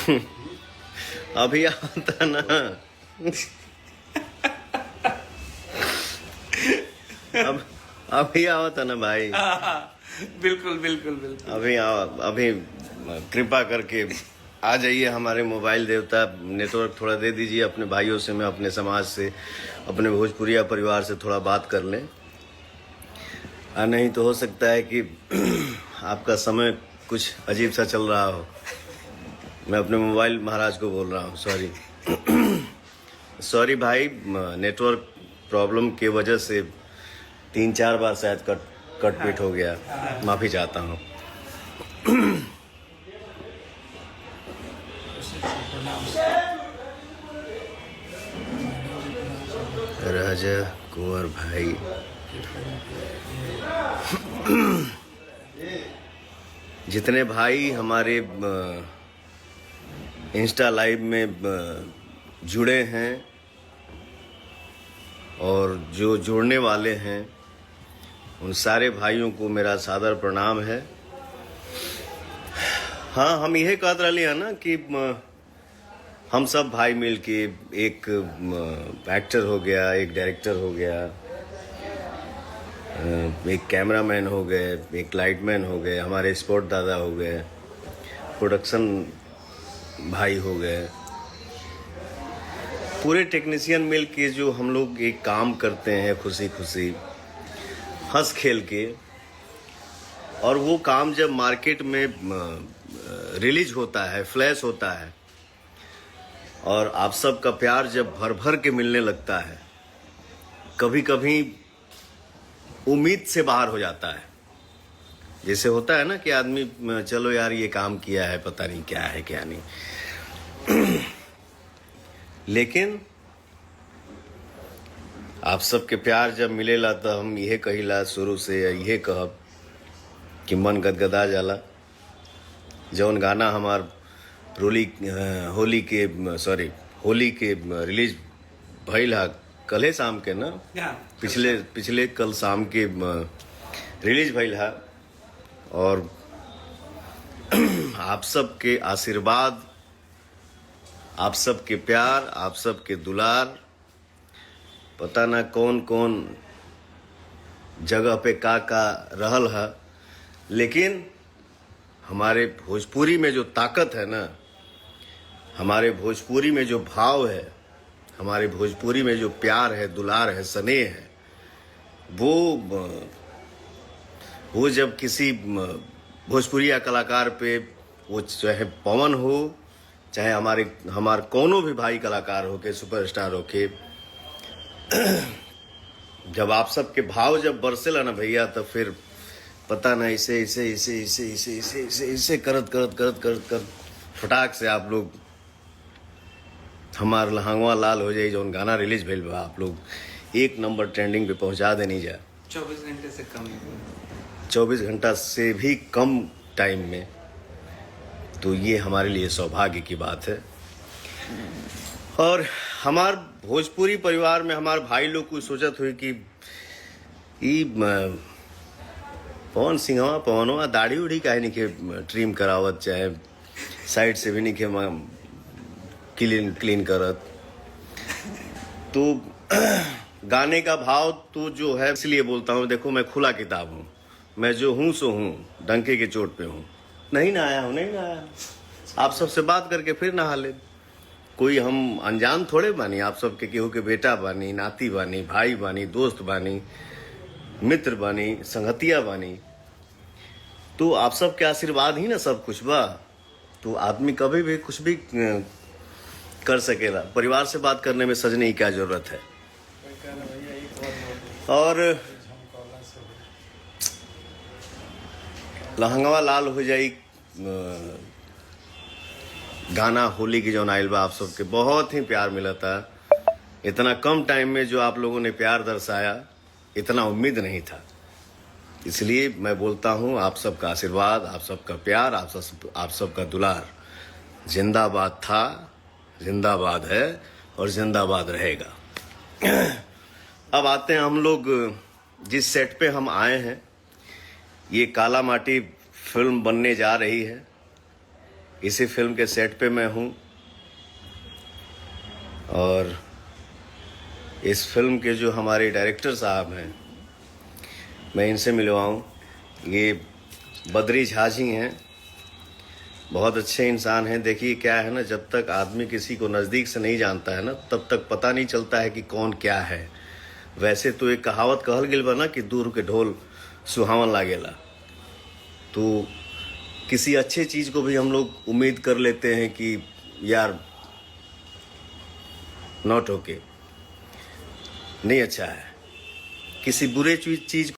अभी आता ना। अब अभी आवता ना भाई। बिल्कुल बिल्कुल बिल्कुल। अभी कृपा करके आ जाइए हमारे मोबाइल देवता। नेटवर्क थोड़ा दे दीजिए अपने भाइयों से, मैं अपने समाज से, अपने भोजपुरिया परिवार से थोड़ा बात कर लें। नहीं तो हो सकता है कि आपका समय कुछ अजीब सा चल रहा हो। मैं अपने मोबाइल महाराज को बोल रहा हूँ, सॉरी। सॉरी भाई, नेटवर्क प्रॉब्लम की वजह से 3-4 बार शायद कट पीट हो गया, माफ़ी चाहता हूँ। राजा कुंवर भाई, जितने भाई हमारे इंस्टा लाइव में जुड़े हैं और जो जुड़ने वाले हैं, उन सारे भाइयों को मेरा सादर प्रणाम है। हाँ, हम यह कहते रहे ना कि हम सब भाई मिल के एक एक्टर हो गया, एक डायरेक्टर हो गया, एक कैमरामैन हो गए, एक लाइटमैन हो गए, हमारे स्पोर्ट दादा हो गए, प्रोडक्शन भाई हो गए, पूरे टेक्नीशियन मिल के जो हम लोग एक काम करते हैं खुशी खुशी, हंस खेल के, और वो काम जब मार्केट में रिलीज होता है, फ्लैश होता है, और आप सबका प्यार जब भर भर के मिलने लगता है, कभी कभी उम्मीद से बाहर हो जाता है। जैसे होता है ना कि आदमी, चलो यार ये काम किया है, पता नहीं क्या है क्या नहीं। लेकिन आप सबके प्यार जब मिलेला तो हम यह कहिला, शुरू से यह कहब कि मन गदगदा जाला। जौन गाना हमार होली के रिलीज भइल हा कल शाम के ना, पिछले कल शाम के रिलीज भइल हा, और आप सबके आशीर्वाद, आप सबके प्यार, आप सबके दुलार, पता ना कौन कौन जगह पे का रहल है, लेकिन हमारे भोजपुरी में जो ताकत है ना, हमारे भोजपुरी में जो भाव है, हमारे भोजपुरी में जो प्यार है, दुलार है, स्नेह है, वो जब किसी भोजपुरिया कलाकार पे, वो चाहे पवन हो, चाहे हमारे कोनो भी भाई कलाकार हो के, सुपरस्टार हो के, जब आप सबके भाव जब बरसेला ना भैया, तो फिर पता ना इसे करत फटाक से आप लोग हमार लहंगवा लाल हो जाए। जौन गाना रिलीज भइल बा, आप लोग 1 नंबर ट्रेंडिंग पे पहुंचा देनी जा। 24 घंटे से कम, 24 घंटा से भी कम टाइम में, तो ये हमारे लिए सौभाग्य की बात है। और हमार भोजपुरी परिवार में हमारे भाई लोग को सोचत हुई कि पवनवा दाढ़ी उड़ी काहे नहीं के ट्रिम करावत, चाहे साइड से भी नहीं के क्लीन करत। तो गाने का भाव तो जो है, इसलिए बोलता हूँ, देखो मैं खुला किताब हूँ, मैं जो हूँ सो हूँ, डंके के चोट पे हूँ, नहीं ना आया। आप सबसे बात करके फिर नहा ले। कोई हम अनजान थोड़े बानी, आप सबके केहू के बेटा बानी, नाती बानी, भाई बानी, दोस्त बानी, मित्र बानी, संगतिया बानी। तो आप सबके आशीर्वाद ही ना सब कुछ बा। तो आदमी कभी भी कुछ भी कर सकेला। परिवार से बात करने में सजने की क्या जरूरत है। और लहंगवा लाल हो जाई गाना होली की जौन आइल बा, आप सबके बहुत ही प्यार मिला था। इतना कम टाइम में जो आप लोगों ने प्यार दर्शाया, इतना उम्मीद नहीं था। इसलिए मैं बोलता हूँ, आप सबका आशीर्वाद, आप सबका प्यार, आप सबका दुलार जिंदाबाद था, जिंदाबाद है और जिंदाबाद रहेगा। अब आते हैं हम लोग जिस सेट पे हम आए हैं। ये काला माटी फिल्म बनने जा रही है। इसी फिल्म के सेट पे मैं हूँ और इस फिल्म के जो हमारे डायरेक्टर साहब हैं, मैं इनसे मिलवाऊँ। ये बद्री झा जी हैं, बहुत अच्छे इंसान हैं। देखिए क्या है ना, जब तक आदमी किसी को नज़दीक से नहीं जानता है ना, तब तक पता नहीं चलता है कि कौन क्या है। वैसे तो एक कहावत कहल गेल बा ना कि दूर के ढोल सुहावन लागेला। तो किसी अच्छे चीज़ को भी हम लोग उम्मीद कर लेते हैं कि यार नॉट ओके, नहीं अच्छा है। किसी बुरे चीज़